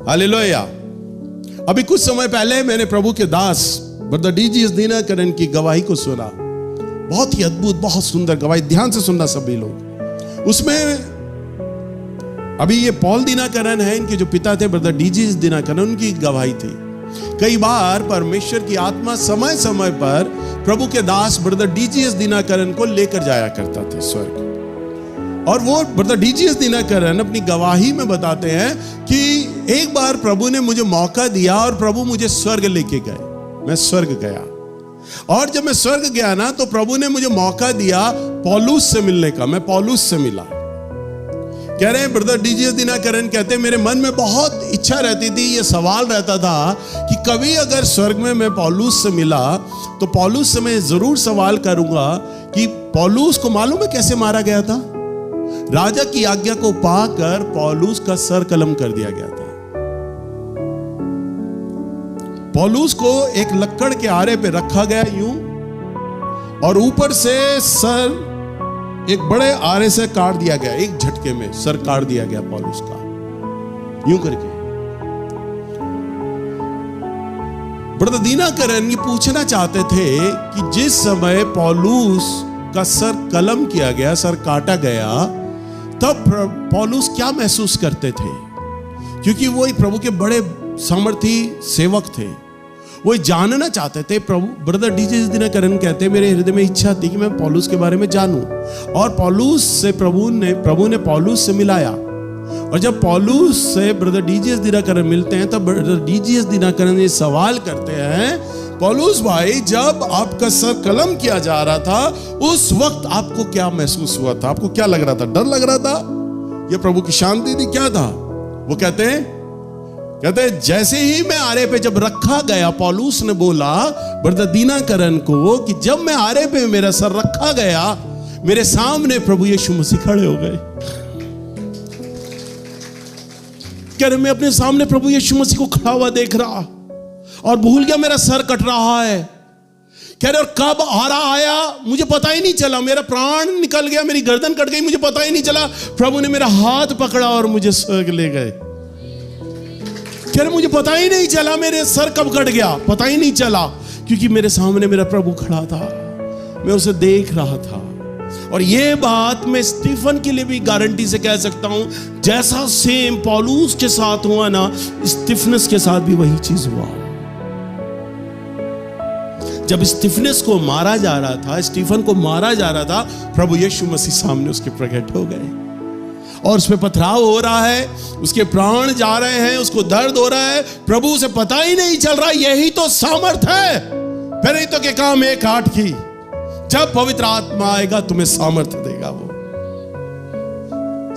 Hallelujah. अभी कुछ समय पहले मैंने प्रभु के दास ब्रदर डीजीएस दिनकरन की गवाही को सुना। बहुत ही अद्भुत, बहुत सुंदर गवाही, ध्यान से सुनना सभी लोग। उसमें अभी ये पॉल दिनकरन है, इनके जो पिता थे ब्रदर डीजीएस दिनकरन, उनकी गवाही थी। कई बार परमेश्वर की आत्मा समय समय पर प्रभु के दास ब्रदर डीजीएस दिनकरन को लेकर जाया करता था स्वर्ग। और वो ब्रदर डीजीएस दिनकरन अपनी गवाही में बताते हैं कि एक बार प्रभु ने मुझे मौका दिया और प्रभु मुझे स्वर्ग लेके गए। मैं स्वर्ग गया, और जब मैं स्वर्ग गया ना, तो प्रभु ने मुझे मौका दिया पौलुस से मिलने का। मैं पौलुस से मिला। कह रहे हैं ब्रदर डीजीएस दिनकरन कहते हैं, मेरे मन में बहुत इच्छा रहती थी, ये सवाल रहता था कि कभी अगर स्वर्ग में मैं पौलुस से मिला तो पौलुस से मैं जरूर सवाल करूंगा कि पौलुस को मालूम है कैसे मारा गया था? राजा की आज्ञा को पाकर पौलुस का सर कलम कर दिया गया था। पौलुस को एक लक्कड़ के आरे पे रखा गया यूं, और ऊपर से सर एक बड़े आरे से काट दिया गया। एक झटके में सर काट दिया गया पौलुस का, यूं करके। ब्रदर दिनकरन ये पूछना चाहते थे कि जिस समय पौलुस का सर कलम किया गया, सर काटा गया, तब पौलुस क्या महसूस करते थे? क्योंकि वो एक प्रभु के बड़े सामर्थी सेवक थे। वो जानना चाहते थे। प्रभु ब्रदर डीजीएस दिनकरन कहते हैं, मेरे हृदय में इच्छा थी कि मैं पौलुस के बारे में जानूं, और पौलुस से प्रभु ने पौलुस से मिलाया। और जब पौलुस से ब्रदर डीजीएस दिनकरन मिलते हैं, तब ब्रदर डीजीएस दिनकरन ये सवाल करते हैं, पौलुस भाई, जब आपका सर कलम किया जा रहा था, उस वक्त आपको क्या महसूस हुआ था? आपको क्या लग रहा था? डर लग रहा था या प्रभु की शांति थी? क्या था? वो कहते हैं जैसे ही मैं आरे पे जब रखा गया, पौलुस ने बोला ब्रदर दिनकरन को कि जब मैं आरे पे मेरा सर रखा गया, मेरे सामने प्रभु यीशु मसीह खड़े हो गए। कह रहे मैं अपने सामने प्रभु यीशु मसीह को खड़ा हुआ देख रहा और भूल गया मेरा सर कट रहा है। कह रहे और कब आया मुझे पता ही नहीं चला, मेरा प्राण निकल गया, मेरी गर्दन कट गई, मुझे पता ही नहीं चला। प्रभु ने मेरा हाथ पकड़ा और मुझे स्वर्ग ले गए। कह रहे मुझे पता ही नहीं चला मेरे सर कब कट गया, पता ही नहीं चला, क्योंकि मेरे सामने मेरा प्रभु खड़ा था, मैं उसे देख रहा था। और ये बात मैं स्टीफन के लिए भी गारंटी से कह सकता हूं, जैसा सेम पौलुस के साथ हुआ ना, स्टीफनस के साथ भी वही चीज हुआ। जब स्टीफनस को मारा जा रहा था, स्टीफन को मारा जा रहा था, प्रभु यीशु मसीह सामने उसके प्रकट हो गए और उस पे पथराव हो रहा है, उसके प्राण जा रहे हैं, उसको दर्द हो रहा है, प्रभु उसे पता ही नहीं चल रहा। यही तो सामर्थ है, फिर तो के काम एक आठ की। जब पवित्र आत्मा आएगा तुम्हें सामर्थ्य देगा। वो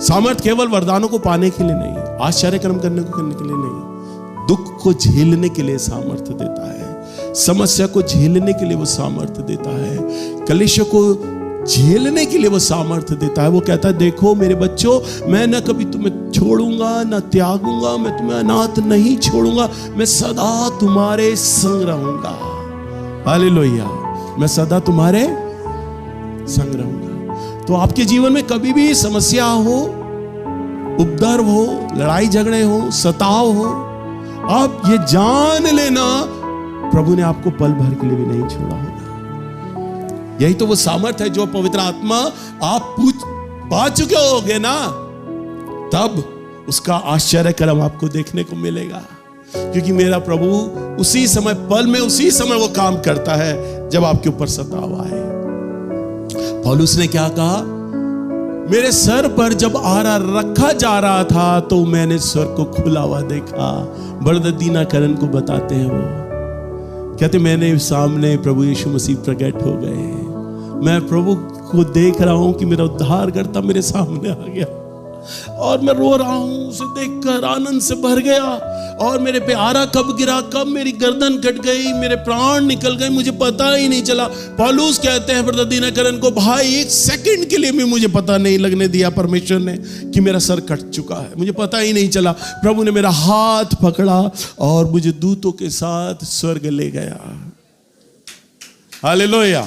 सामर्थ केवल वरदानों को पाने के लिए नहीं, आश्चर्य कर्म करने के लिए नहीं, दुख को झेलने के लिए सामर्थ्य देता है, समस्या को झेलने के लिए वो सामर्थ्य देता है, कलेशों को झेलने के लिए वो सामर्थ्य देता है। वो कहता है देखो मेरे बच्चों, मैं न कभी तुम्हें छोड़ूंगा न त्यागूंगा, मैं तुम्हें अनाथ नहीं छोड़ूंगा, मैं सदा तुम्हारे संग रहूंगा। हालेलुया, मैं सदा तुम्हारे संग रहूंगा। तो आपके जीवन में कभी भी समस्या हो, उपद्रव हो, लड़ाई झगड़े हो, सताव हो, आप ये जान लेना प्रभु ने आपको पल भर के लिए भी नहीं छोड़ा होगा। यही तो वो सामर्थ है जो पवित्र आत्मा आप पा चुके होगे ना, तब उसका आश्चर्य कर्म आपको देखने को मिलेगा। क्योंकि मेरा प्रभु उसी समय, पल में उसी समय वो काम करता है जब आपके ऊपर सताव आए। पौलुस ने क्या कहा? मेरे सर पर जब आरा रखा जा रहा था तो मैंने स्वर को खुला हुआ देखा। ब्रदर दिनकरन को बताते हैं, वो कहते मैंने सामने प्रभु यीशु मसीह प्रकट हो गए, मैं प्रभु को देख रहा हूं कि मेरा उद्धारकर्ता मेरे सामने आ गया और मैं रो रहा हूं, उसे देखकर आनंद से भर गया। और मेरे पे आरा कब गिरा, कब मेरी गर्दन कट गई, मेरे प्राण निकल गए, मुझे पता ही नहीं चला। पौलुस कहते हैं ब्रदर दिनकरन को, भाई एक सेकंड के लिए भी मुझे पता नहीं लगने दिया परमेश्वर ने कि मेरा सर कट चुका है, मुझे पता ही नहीं चला। प्रभु ने मेरा हाथ पकड़ा और मुझे दूतों के साथ स्वर्ग ले गया। हालेलुया।